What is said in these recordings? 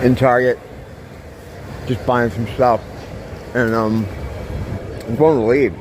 in Target, just buying some stuff, and I'm going to leave.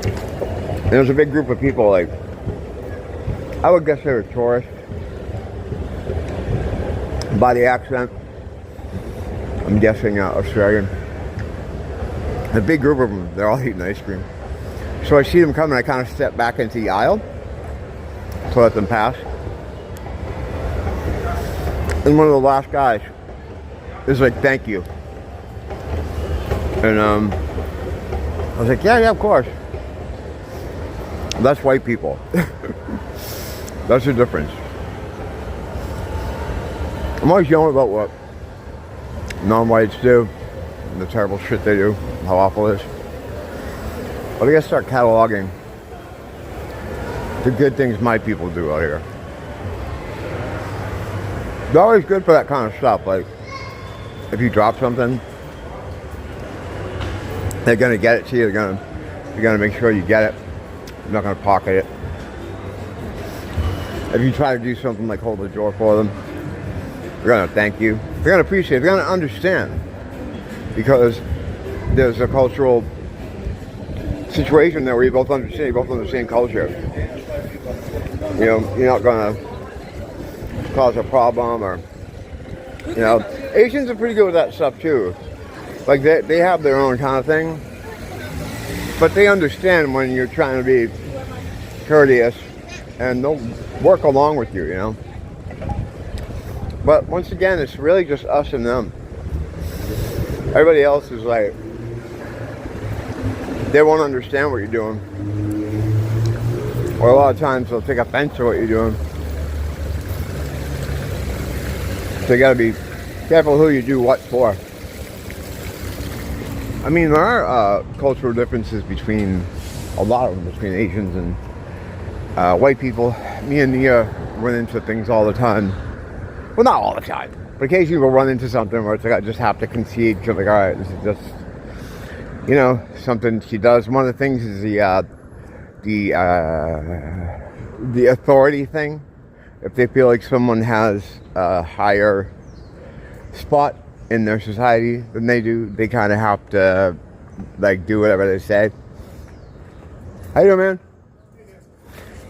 And there's a big group of people, like, I would guess they were tourists. By the accent, I'm guessing Australian. A big group of them, they're all eating ice cream. So I see them coming, I kind of step back into the aisle to let them pass. And one of the last guys is like, thank you. And I was like, yeah, of course. That's white people. That's the difference. I'm always yelling about what non-whites do, and the terrible shit they do, how awful it is. But I gotta start cataloging the good things my people do out here. They're always good for that kind of stuff. Like, if you drop something, they're gonna get it to you. They're gonna make sure you get it. They're not gonna pocket it. If you try to do something like hold the door for them, they're gonna thank you. They're gonna appreciate it. They're gonna understand, because there's a cultural situation there where you both understand culture. You know, you're not gonna cause a problem, or, you know, Asians are pretty good with that stuff too. Like, they have their own kind of thing, but they understand when you're trying to be courteous, and they'll work along with you, you know. But once again, it's really just us and them. Everybody else is like, they won't understand what you're doing, or a lot of times they'll take offense to what you're doing. So you gotta be careful who you do what for. I mean, there are cultural differences between, a lot of them, between Asians and white people. Me and Nia run into things all the time. Well, not all the time, but occasionally we'll run into something where it's like I just have to concede, because like, all right, this is just, you know, something she does. One of the things is the authority thing. If they feel like someone has a higher spot in their society than they do, they kind of have to, like, do whatever they say. How you doing, man?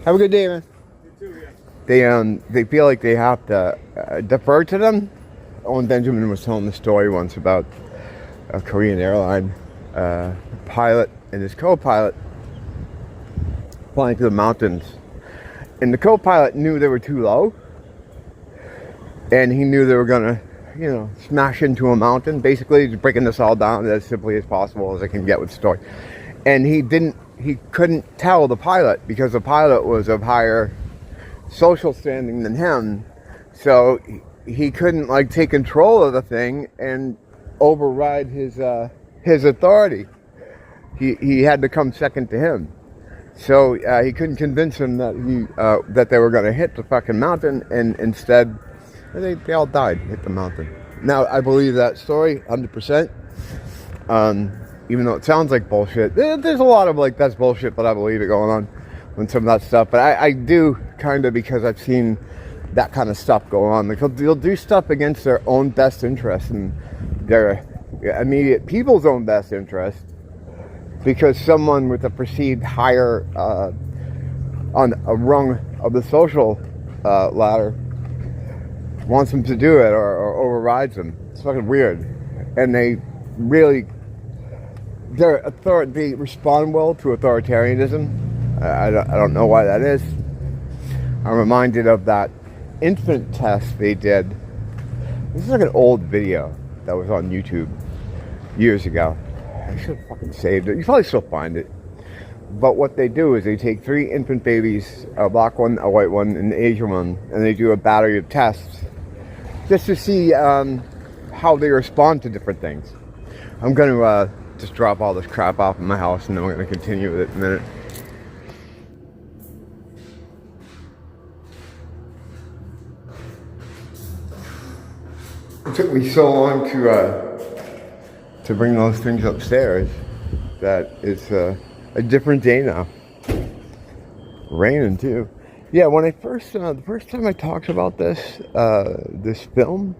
Have a good day, man. You too, yeah. They feel like they have to defer to them. Owen Benjamin was telling the story once about a Korean airline pilot and his co-pilot flying through the mountains. And the co-pilot knew they were too low, and he knew they were gonna, you know, smash into a mountain. Basically, just breaking this all down as simply as possible as I can get with the story. And he couldn't tell the pilot, because the pilot was of higher social standing than him. So he couldn't, like, take control of the thing and override his authority. He had to come second to him. So he couldn't convince him that that they were going to hit the fucking mountain, and instead they all died, hit the mountain. Now, I believe that story 100%. Even though it sounds like bullshit, there's a lot of, like, that's bullshit, but I believe it going on when some of that stuff. But I do, kind of, because I've seen that kind of stuff go on. Like, they'll do stuff against their own best interest and their immediate people's own best interest, because someone with a perceived higher on a rung of the social ladder wants them to do it, or overrides them. It's fucking weird. And they really, they respond well to authoritarianism. I don't know why that is. I'm reminded of that infant test they did. This is like an old video that was on YouTube years ago. I should have fucking saved it. You probably still find it. But what they do is they take 3 infant babies, a black one, a white one, and an Asian one, and they do a battery of tests just to see how they respond to different things. I'm going to just drop all this crap off in my house, and then we're going to continue with it in a minute. It took me so long to bring those things upstairs that it's a different day now. Raining too. Yeah, when I first the first time I talked about this film,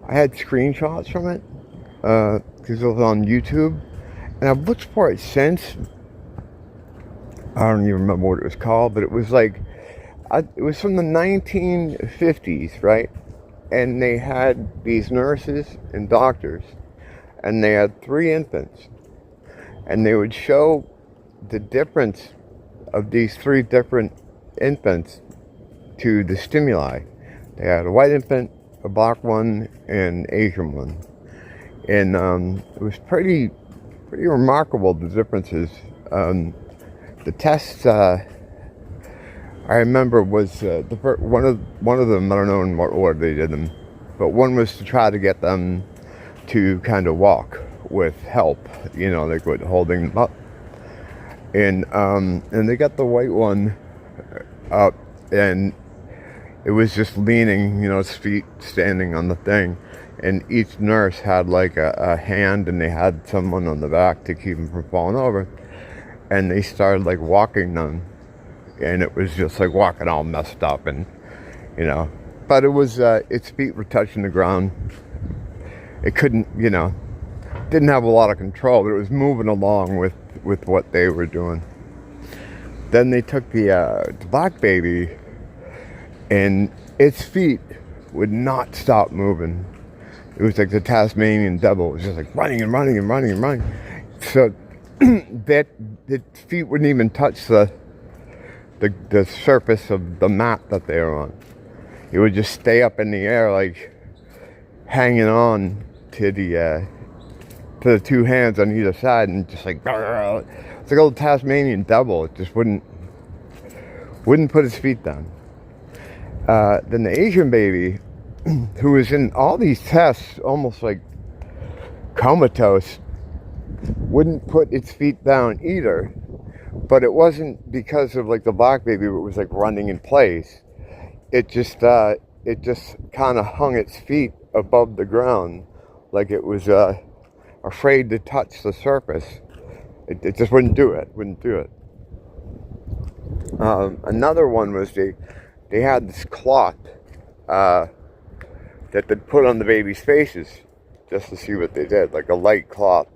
I had screenshots from it because it was on YouTube, and I've looked for it since. I don't even remember what it was called, but it was like, it was from the 1950s, right? And they had these nurses and doctors, and they had 3 infants, and they would show the difference of these 3 different infants to the stimuli. They had a white infant, a black one, and an Asian one, and it was pretty remarkable, the differences. The tests I remember was one of them. I don't know in what order they did them, but one was to try to get them to kind of walk with help, like with holding them up, and they got the white one up, and it was just leaning, its feet standing on the thing, and each nurse had like a hand, and they had someone on the back to keep them from falling over. And they started like walking them, and it was just like walking all messed up, and but it was its feet were touching the ground. It couldn't, didn't have a lot of control, but it was moving along with what they were doing. Then they took the black baby, and its feet would not stop moving. It was like the Tasmanian devil. It was just like running and running and running and running. So that the feet wouldn't even touch the surface of the mat that they were on. It would just stay up in the air, like hanging on to the 2 hands on either side, and just like, it's like a little Tasmanian devil. It just wouldn't put its feet down. Then the Asian baby, who was in all these tests, almost like comatose, wouldn't put its feet down either, but it wasn't because of like the black baby. It was like running in place. It just kind of hung its feet above the ground, like it was afraid to touch the surface. It just wouldn't do it. Another one was they had this cloth that they'd put on the baby's faces just to see what they did, like a light cloth.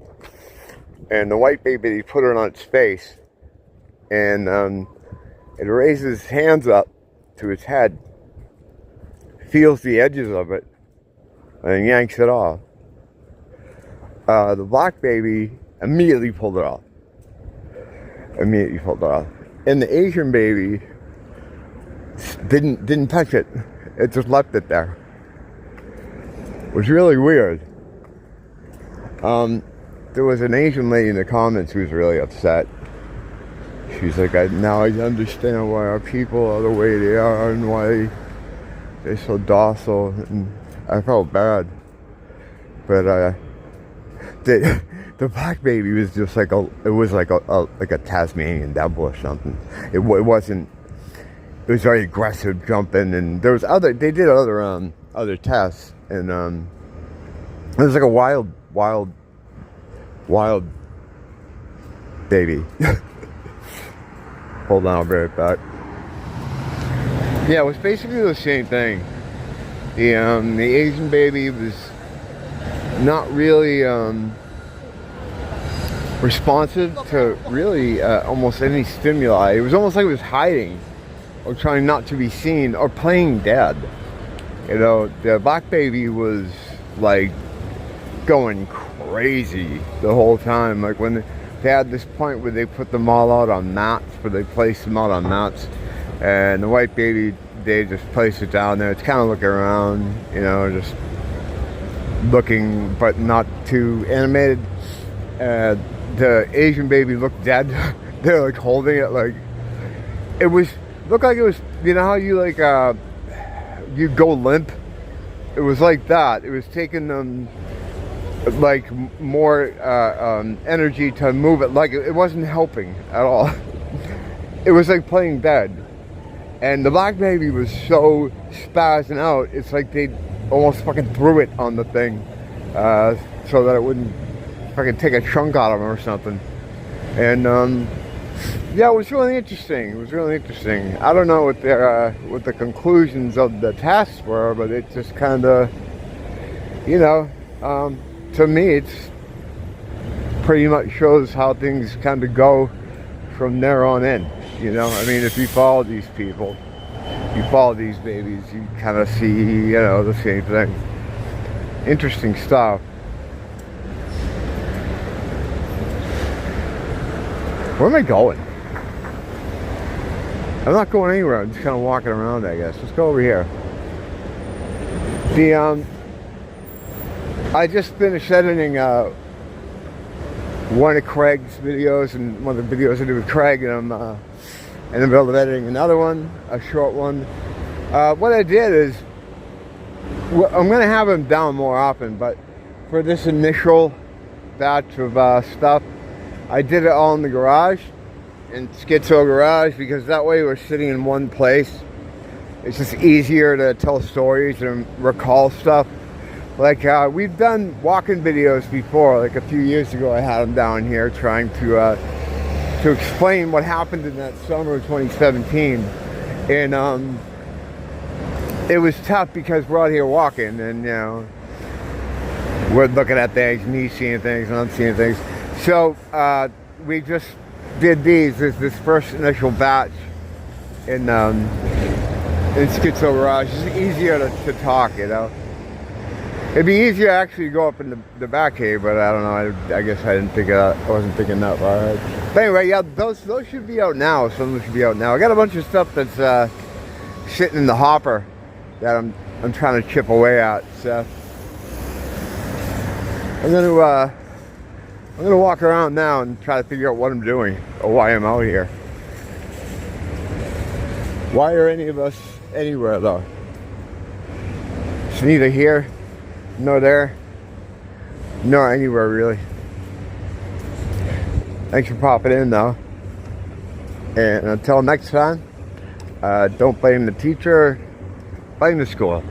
And the white baby, they put it on its face, and it raises its hands up to its head, feels the edges of it, and yanks it off. The black baby immediately pulled it off. And the Asian baby didn't touch it. It just left it there. It was really weird. There was an Asian lady in the comments who was really upset. She's like, now I understand why our people are the way they are and why they're so docile. And I felt bad. But the black baby was just like a Tasmanian devil or something. It wasn't. It was very aggressive, jumping, and there was they did other tests, and it was like a wild baby. Hold on, I'll be right back. Yeah, it was basically the same thing. The Asian baby was not really responsive to really almost any stimuli. It was almost like it was hiding or trying not to be seen or playing dead. The black baby was like going crazy the whole time. Like when they had this point where they put them all out on mats, where they placed them out on mats, and the white baby, they just placed it down there. It's kind of looking around, just looking, but not too animated. The Asian baby looked dead. They're like holding it, like it looked like it was, how you like you go limp. It was like that. It was taking them like more energy to move it. Like it wasn't helping at all. It was like playing dead. And the black baby was so spazzing out, it's like they almost fucking threw it on the thing so that it wouldn't fucking take a chunk out of him or something. And yeah, it was really interesting. I don't know what the conclusions of the tests were, but it just kind of you know, to me, it's pretty much shows how things kind of go from there on in. You know, I mean, if you follow these people, you follow these babies, you kind of see, you know, the same thing. Interesting stuff. Where am I going? I'm not going anywhere. I'm just kind of walking around, I guess. Let's go over here. I just finished editing one of Craig's videos, and one of the videos I did with Craig, and I'm in the middle of editing another one, a short one. What I did is, I'm going to have him down more often, but for this initial batch of stuff, I did it all in the garage, in Schizo Garage, because that way we're sitting in one place. It's just easier to tell stories and recall stuff. Like, we've done walking videos before. Like a few years ago, I had him down here trying to explain what happened in that summer of 2017. And it was tough because we're out here walking, and, you know, we're looking at things, me seeing things, and I'm seeing things. So we just did this first initial batch in Schizo Garage. It's easier to talk, you know. It'd be easier to actually go up in the back cave, but I don't know. I guess I didn't think of that. I wasn't thinking that far. But anyway, yeah, those should be out now. Some of them should be out now. I got a bunch of stuff that's sitting in the hopper that I'm trying to chip away at. So I'm gonna walk around now and try to figure out what I'm doing or why I'm out here. Why are any of us anywhere though? It's neither here nor there nor anywhere really. Thanks for popping in though. And until next time, don't blame the teacher, blame the school.